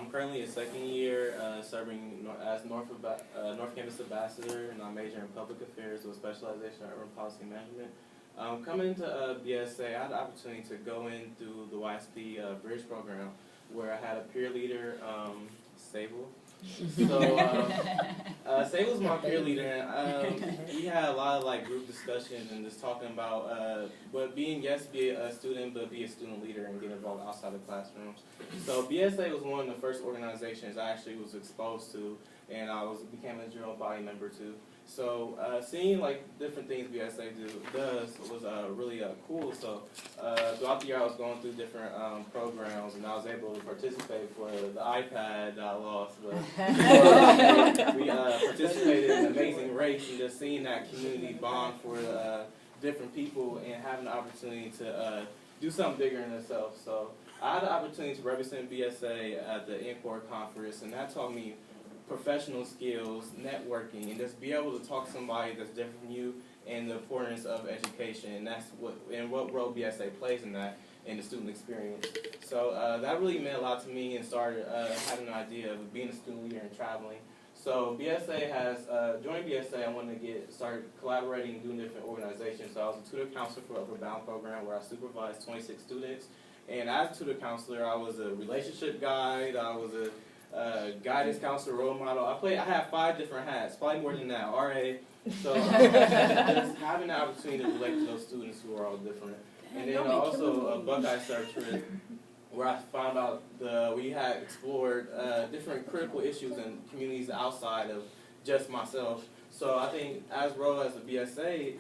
I'm currently a second year serving as North Campus Ambassador, and I major in Public Affairs with specialization in urban policy management. Coming into BSA, I had the opportunity to go in through the YSP Bridge program, where I had a peer leader, Sable. So Sable's my peer leader, and we had a lot of like group discussions and just talking about but being be a student, but be a student leader and get involved outside the classrooms. So BSA was one of the first organizations I actually was exposed to, and I became a general body member too. So seeing like different things BSA does was really cool. So throughout the year I was going through different programs, and I was able to participate for the iPad that I lost. But we participated in Amazing Race, and just seeing that community bond for different people and having the opportunity to do something bigger in itself. So I had the opportunity to represent BSA at the NCORE conference, and that taught me professional skills, networking, and just be able to talk to somebody that's different from you, and the importance of education, and that's what role BSA plays in that, in the student experience. So that really meant a lot to me, and started having an idea of being a student leader and traveling. So BSA has, joining BSA, I wanted to start collaborating and doing different organizations. So I was a tutor counselor for Upward Bound program, where I supervised 26 students. And as a tutor counselor, I was a relationship guide, I was a guidance counselor, role model. I have 5 different hats, probably more than that, RA. So just having the opportunity to relate to those students who are all different. And then also a Buckeye Search trip, where I found out we had explored different critical issues in communities outside of just myself. So I think as well as a BSA,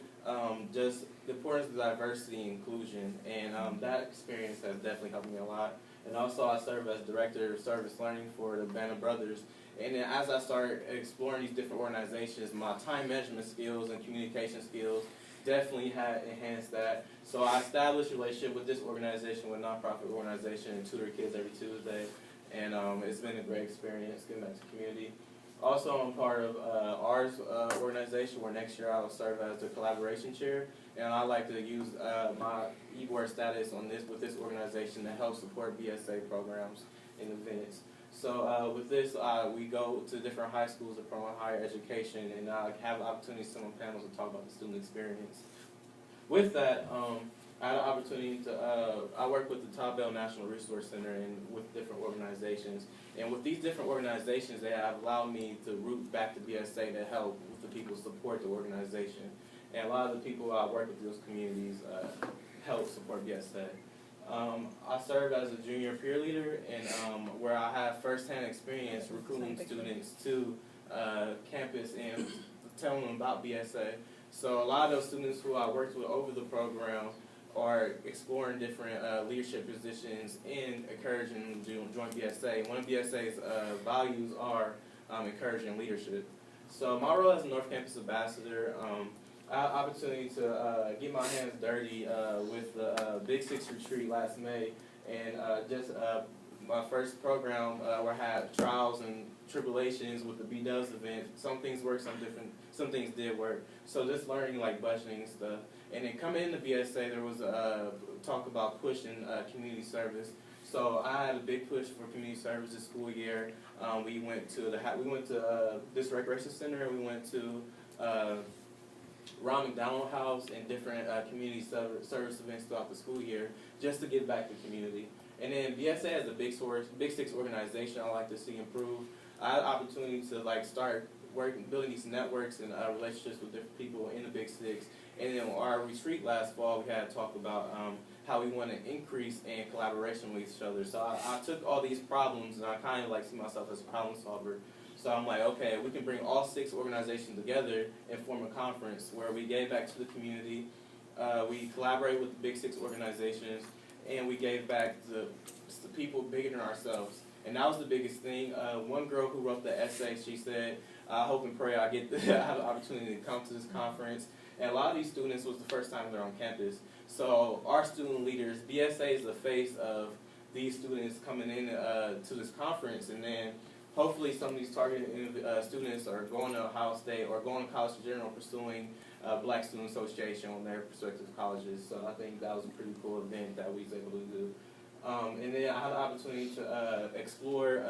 just the importance of diversity and inclusion, and that experience has definitely helped me a lot. And also I serve as Director of Service Learning for the Band of Brothers. And then as I started exploring these different organizations, my time management skills and communication skills definitely had enhanced that. So I established a relationship with this organization, with a nonprofit organization, and tutor kids every Tuesday. And it's been a great experience getting back to the community. Also, I'm part of ours organization, where next year I'll serve as the collaboration chair, and I like to use my e-board status with this organization to help support BSA programs and events. So with this, we go to different high schools to promote higher education, and I have opportunities to sit on panels to talk about the student experience. With that, I had an opportunity to, I work with the Todd Bell National Resource Center and with different organizations. And with these different organizations, they have allowed me to root back to BSA to help with the people who support the organization. And a lot of the people I work with those communities help support BSA. I serve as a junior peer leader, and where I have firsthand experience recruiting students to campus and telling them about BSA. So a lot of those students who I worked with over the program are exploring different leadership positions and encouraging them to join BSA. One of BSA's values are encouraging leadership. So my role as a North Campus Ambassador, I had the opportunity to get my hands dirty with the Big Six retreat last May, and just my first program where I had trials and tribulations with the B-Dubs event. Some things worked, some things did work. So just learning like budgeting and stuff. And then coming into BSA, there was a talk about pushing community service. So I had a big push for community service this school year. We went to this recreation center. We went to Ron McDonald House and different community service events throughout the school year, just to give back to the community. And then BSA as a Big Six organization, I like to see improve. I had the opportunity to like start building these networks and relationships with different people in the Big Six. And then our retreat last fall, we had to talk about how we want to increase in collaboration with each other. So I took all these problems, and I kind of like see myself as a problem solver. So I'm like, okay, we can bring all 6 organizations together and form a conference where we gave back to the community, we collaborate with the Big Six organizations, and we gave back to people bigger than ourselves. And that was the biggest thing. One girl who wrote the essay, she said, I hope and pray I have the opportunity to come to this conference. And a lot of these students was the first time they're on campus. So our student leaders, BSA is the face of these students coming in to this conference. And then hopefully some of these targeted students are going to Ohio State or going to college in general, pursuing Black Student Association on their respective colleges. So I think that was a pretty cool event that we was able to do. And then I had the opportunity to explore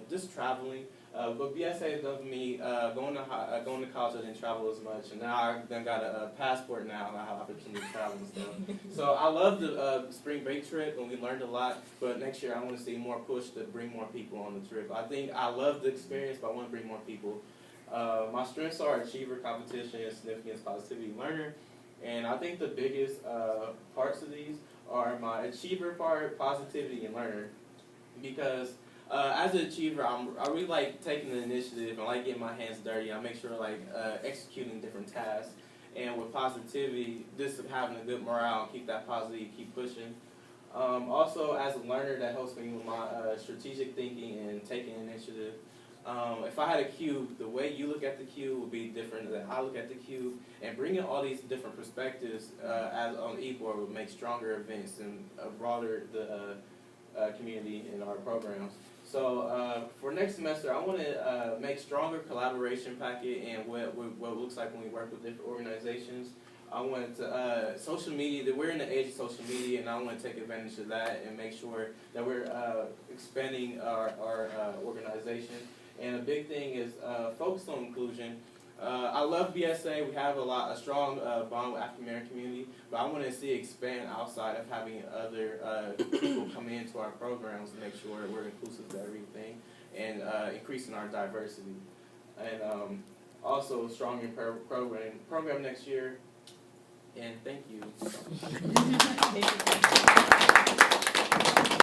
just traveling. But BSA doesn't me going to college. I didn't travel as much, and now I then got a passport now, and I have opportunity to travel and stuff. So I love the spring break trip, and we learned a lot. But next year I want to see more push to bring more people on the trip. I think I love the experience, but I want to bring more people. My strengths are achiever, competition, significance, positivity, learner. And I think the biggest parts of these are my achiever part, positivity, and learner. Because as an achiever, I really like taking the initiative. I like getting my hands dirty. I make sure like executing different tasks. And with positivity, just having a good morale and keep that positive, keep pushing. Also, as a learner, that helps me with my strategic thinking and taking initiative. If I had a cube, the way you look at the cube would be different than I look at the cube, and bringing all these different perspectives as on eBoard would make stronger events and broader the community in our programs. So for next semester, I want to make stronger collaboration packet and what it looks like when we work with different organizations. I want to, social media, that we're in the age of social media, and I want to take advantage of that and make sure that we're expanding our organization. And a big thing is focus on inclusion. I love BSA. We have a strong bond with African American community, but I want to see it expand outside of having other people come into our programs to make sure we're inclusive to everything and increasing our diversity. And also stronger program next year. And thank you.